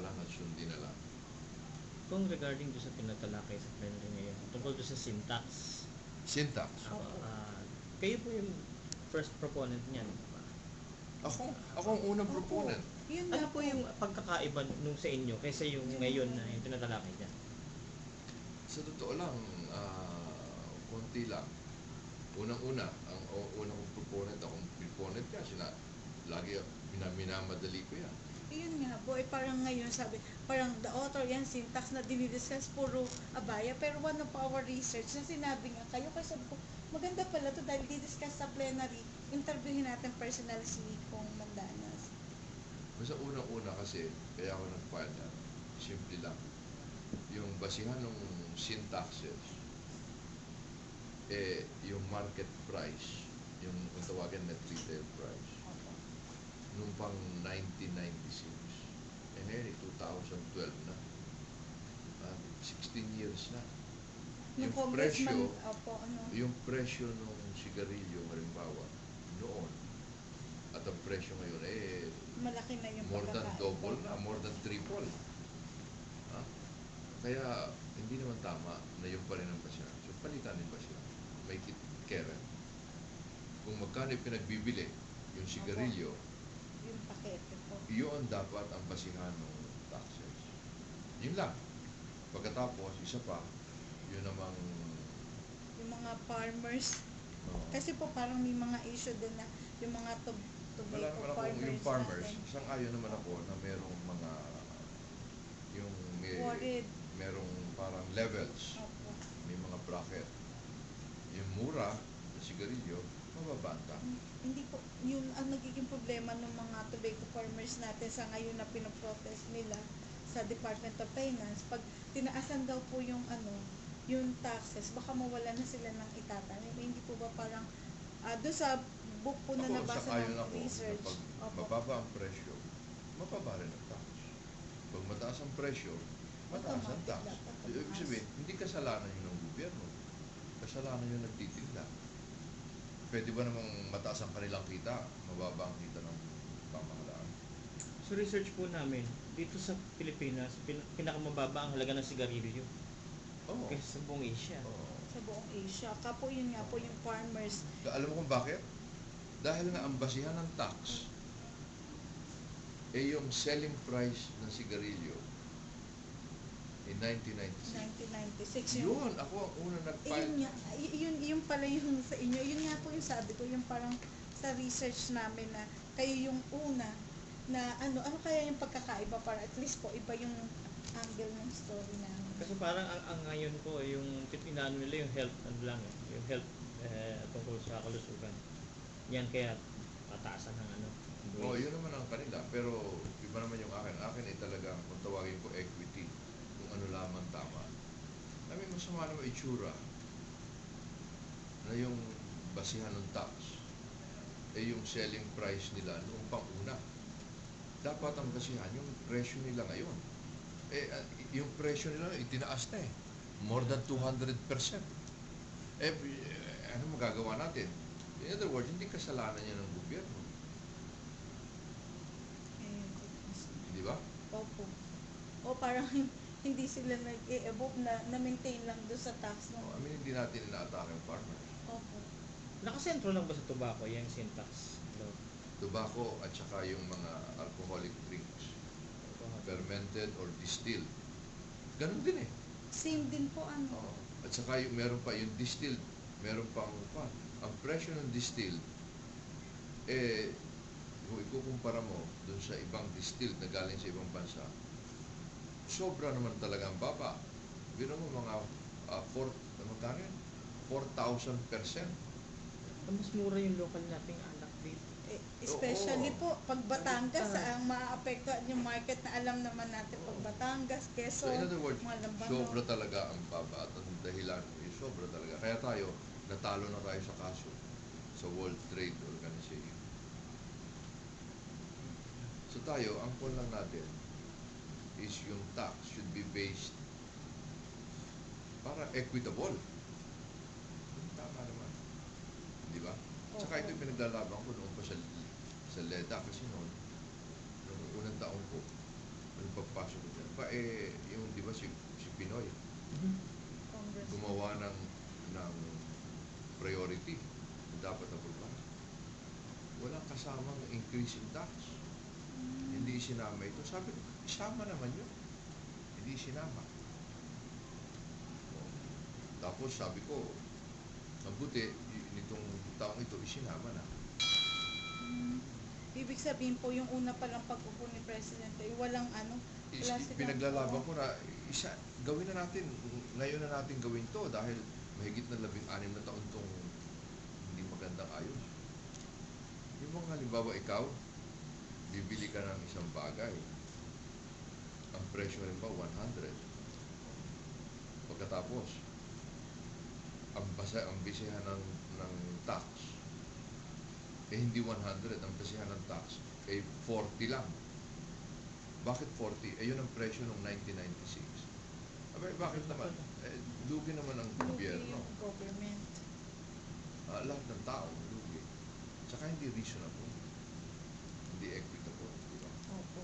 lang at sundin na lang. Kung regarding doon sa tinatalakay sa plenary ngayon, tungkol doon sa syntax. Syntax. Kayo po yung first proponent niyan. Ako ang unang proponent. Ano po yung pagkakaiba nung sa inyo kaysa yung ngayon na yung tinatalakay niyan? Sa totoo lang, konti lang. Unang-una, ang unang proponent, akong proponent kasi lagi minamadali ko yan. Yun nga po, parang ngayon sabi, parang the author yan, syntax na dinidiscuss, puro abaya, pero one of our research na sinabi nga kayo, kasi sabi ko, maganda pala to dahil didiscuss sa plenary, interviewin natin personal si Kong Mandanas. Sa unang-una kasi, kaya ako nag-file na, simple lang. Yung basihan ng syntaxes, yung market price, yung tawagin net retail price, nung pang 1996, ngayon 2012 na, 16 years na. Yung presyo, yung presyo ng sigarilyo, halimbawa, noon, at ang presyo ngayon, malaki na yung more than double na, more than triple. Kaya, hindi naman tama na yung pa rin ang basihan. So, palitan din basihan. Make it current. Kung magkano yung pinagbibili, yung sigarilyo, yung pakete po, yun dapat ang basihan ng taxes. Yun lang. Pagkatapos, isa pa, yun namang yung mga farmers. Kasi po parang may mga issue din na yung mga tobacco farmers. Yung farmers, sang-ayon naman ako na merong mga yung merong parang levels. May mga bracket. Yung mura na sigarilyo, mababanta. Hindi po, yun ang nagiging problema ng mga tobacco farmers natin sa ngayon na pinoprotest nila sa Department of Finance. Pag tinaasan daw po yung yung taxes, baka mawala na sila ng itatanim. Hindi po ba parang doon sa book po na nabasa ng research? Pag mababa ang presyo, mababa rin ang tax. Pag mataas ang presyo, mataas ang tax. Ibig sabihin, hindi kasalanan yun ng gobyerno. Kasalanan yun nagtitinda. Pwede ba namang mataas ang kanilang kita, mababa ang kita ng pamahalaan? So research po namin, dito sa Pilipinas, pinakamababa ang halaga ng sigarilyo. Kasi sa buong Asia. Sa buong Asia. Kapo yun nga po yung farmers. Alam mo kung bakit? Dahil nga ang basihan ng tax, yung selling price ng sigarilyo in 1996. 1996 Yun, ako ang unang nag-file. Yun pala yung sa inyo. Yun nga po yung sabi ko, yung parang sa research namin na kayo yung una na ano kaya yung pagkakaiba para at least po iba yung angle ng story namin. Kasi parang ang ngayon po, yung inaano nila yung health, yung health tungkol sa kalusugan. Yan kaya pataasan ng yun naman ang kanila. Pero iba naman yung akin. Akin ay talagang kung tawagin ko equity. Kung ano lamang tama. Namin masama naman itsura na yung basihan ng tax yung selling price nila noong pang-una. Dapat ang basihan yung presyo nila ngayon. Yung presyo nila itinaas na more than 200%. Ano magagawa natin? In other words, hindi kasalanan niya ng gobyerno. Di ba? Opo. O parang hindi sila nag-e-evoke na-maintain lang doon sa tax. Hindi natin ina-atake ang farmers. Opo. Nakasentro lang ba sa tobacco yung syntax? Tobacco at saka yung mga alcoholic drinks. Fermented or distilled. Ganun din Same din po At saka meron pa yung distilled, meron pang ang presyo ng distilled kung ikukumpara mo dun sa ibang distilled na galing sa ibang bansa, sobra naman talaga ang baba. Biro mo mga 4,000%. Mas mura yung local nating anak dito. Especially po, pag Batangas, ang maaapektuhan yung market na alam naman natin pag Batangas, Quezon, so in other words, Lambano. sobra talaga ang baba at ang dahilan, sobra talaga. Kaya natalo na tayo sa kaso sa World Trade Organization. So ang call lang natin is yung tax should be based para equitable. Tama naman. Di ba? Saka ito yung pinaglalaban ko noon pa sa LEDA kasi noong unang taon ko, nung pagpasok yung di ba si Pinoy, Congress. gumawa ng priority na dapat aprobahan. Walang kasamang increase in tax. Hindi sinama ito. Sabi ko, isama naman yun. Hindi sinama. Tapos sabi ko, mabuti, nitong taong ito, isinama na. Ibig sabihin po, yung una palang pag-upo ni Presidente, walang ano, wala silang- Pinaglalaban ko na, gawin na natin, ngayon na natin gawin to dahil mahigit na 16 na taon tong hindi magandang ayos. Yung mga halimbawa ikaw, bibili ka ng isang bagay. Ang presyo rin ba 100. Pagkatapos, ang bisihan ng tax, hindi 100, ang bisihan ng tax, 40 lang. Bakit 40? Yun ang presyo ng 1996. Abay, bakit naman? Lugi naman ang Lugi gobyerno. yung government. Lahat ng tao, lugi. Tsaka hindi reasonable. Hindi equitable. Di ba? Opo.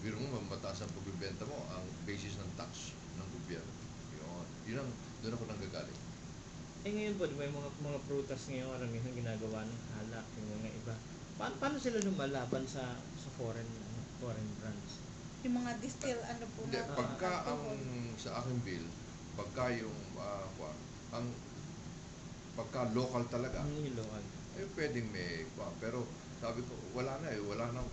Biro mo, mataas ang pagbibenta mo, ang basis ng tax ng gobyerno. Doon ako nanggagaling. Ngayon po, di ba yung mga prutas ngayon, karamihan ginagawa ng halak, yung mga iba. Paano sila lumalaban sa foreign brands? Yung mga distill, ano po Hindi, na pagka alcohol. sa aking bill, pagka yung, pagka local talaga, Yung local. pwedeng may, pero sabi ko, wala nang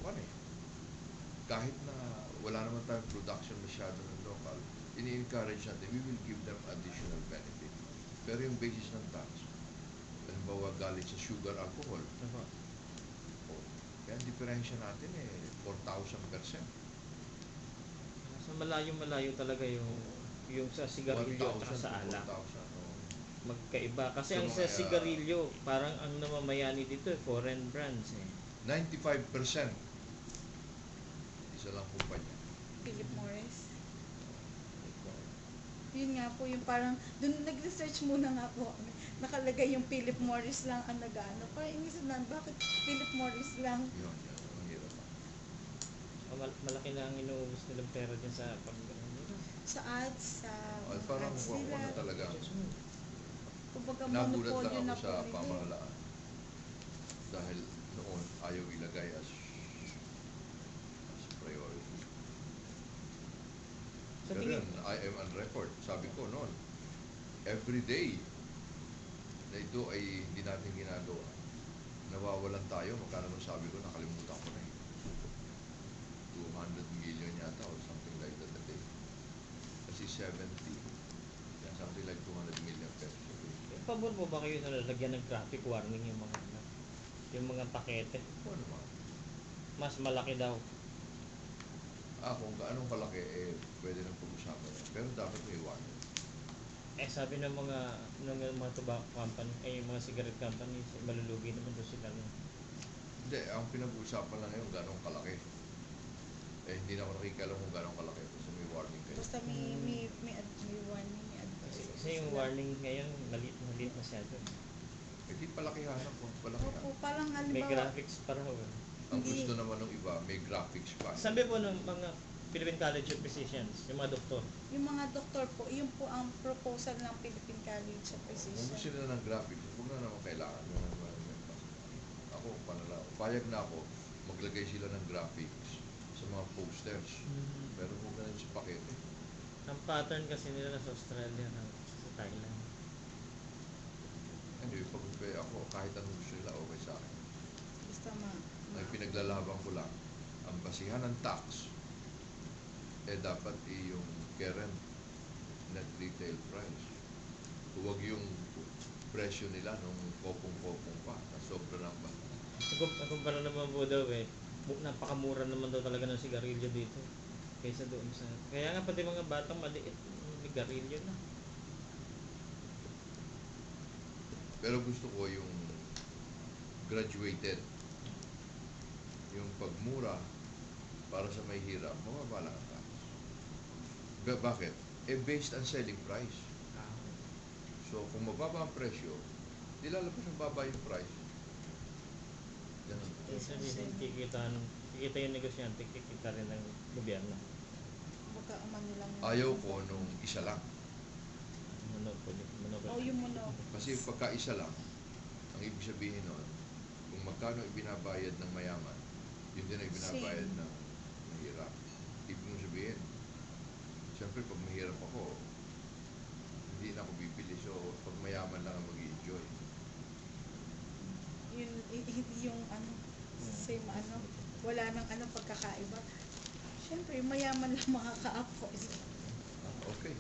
kahit na wala naman tayong production masyado ng local, ini-encourage natin, we will give them additional benefit. Pero yung basis ng tax, halimbawa galing sa sugar, alcohol, kaya ang diferensya natin 4,000%. So malayo-malayo talaga yung sa sigarilyo at saka sa alak. 4,000, Magkaiba. Kasi So, ang sa mga, sigarilyo, parang ang namamayani dito foreign brands 95%. Isa lang kumpanya. Philip Morris. Yun nga po, yung parang, dun nag-research muna nga po, nakalagay yung Philip Morris lang ang nag-ano. Parang inisip na, bakit Philip Morris lang? Yun, ang hirap. Malaki na ang inuubos nilang pera dyan sa Sa ads, sa Parang ads kung nila. ano talaga. Kumbaga Nagulat monopolyo lang na ako po sa nila. pamahalaan. Dahil noon, ayaw ilagay as priority. Sa Pero tingin, yun, I am on record. Sabi ko noon, every day na ito ay hindi natin ginagawa, nawawalan tayo. Magkano nung sabi ko, nakalimutan ko na 200 million yata or something like that a day. Kasi 70, yeah, something like 200 million pesos a day. pabor mo ba kayo na lalagyan ng traffic warning yung mga pakete? O naman, Mas malaki daw. kung gaano kalaki, pwede nang pag-usapan yan. Pero dapat may warning. Sabi ng mga tobacco company, mga cigarette companies, malulugi naman doon sila. Hindi, ang pinag-uusapan lang ngayon, gano'ng kalaki. Hindi na ako nakikialam kung gano'ng kalaki. Kasi may warning kayo. Basta may warning, may advice. Kasi yung warning ngayon, maliit masyado. Hindi palakihan ako. Palakihan. Opo, parang May halimbawa, graphics para ho. Ang Hindi. gusto naman ng iba, may graphics pa. Sabi po ng mga Philippine College of Physicians, yung mga doktor, yung mga doktor po, yun po ang proposal ng Philippine College of Kung gusto Physicians. nila ng graphics, huwag na naman kailangan. Ako, panala. Payag na ako, maglagay sila ng graphics sa mga posters. Pero huwag na rin sa pakete. ang pattern kasi nila sa Australia, sa Thailand. Anyway, pag ako, kahit anong gusto nila, okay sa akin. Basta Ay pinaglalaban ko lang, ang basihan ng tax, dapat yung current net retail price. Huwag yung presyo nila nung kopong-kopong pa, na sobra ng ba. Kumpara naman po daw napakamura naman daw talaga ng sigarilyo dito kaysa doon sa... Kaya nga pati mga batang maliit, sigarilyo na. Pero gusto ko yung graduated. Yung pagmura para sa may hirap, mababa lang ang tax. Bakit? Based on selling price. So, kung mababa ang presyo, di lalabas ang baba yung price. Ganun. Kikita yung negosyante, kikita rin ng gobyerno. umano lang. Ayaw ko nung isa lang. Monopoly. O yung mono. Kasi pagka isa lang, ang ibig sabihin nun, kung magkano ibinabayad ng mayaman, yun din ang ibinabayad Same. ng mahirap. Ibig mong sabihin, siyempre pag mahirap ako, hindi na ako bibili. So, pag mayaman lang ang mag-i-enjoy. Yun, hindi yung ano, same ano, wala nang ano pagkakaiba. Siyempre, mayaman lang makaka-afford. Okay.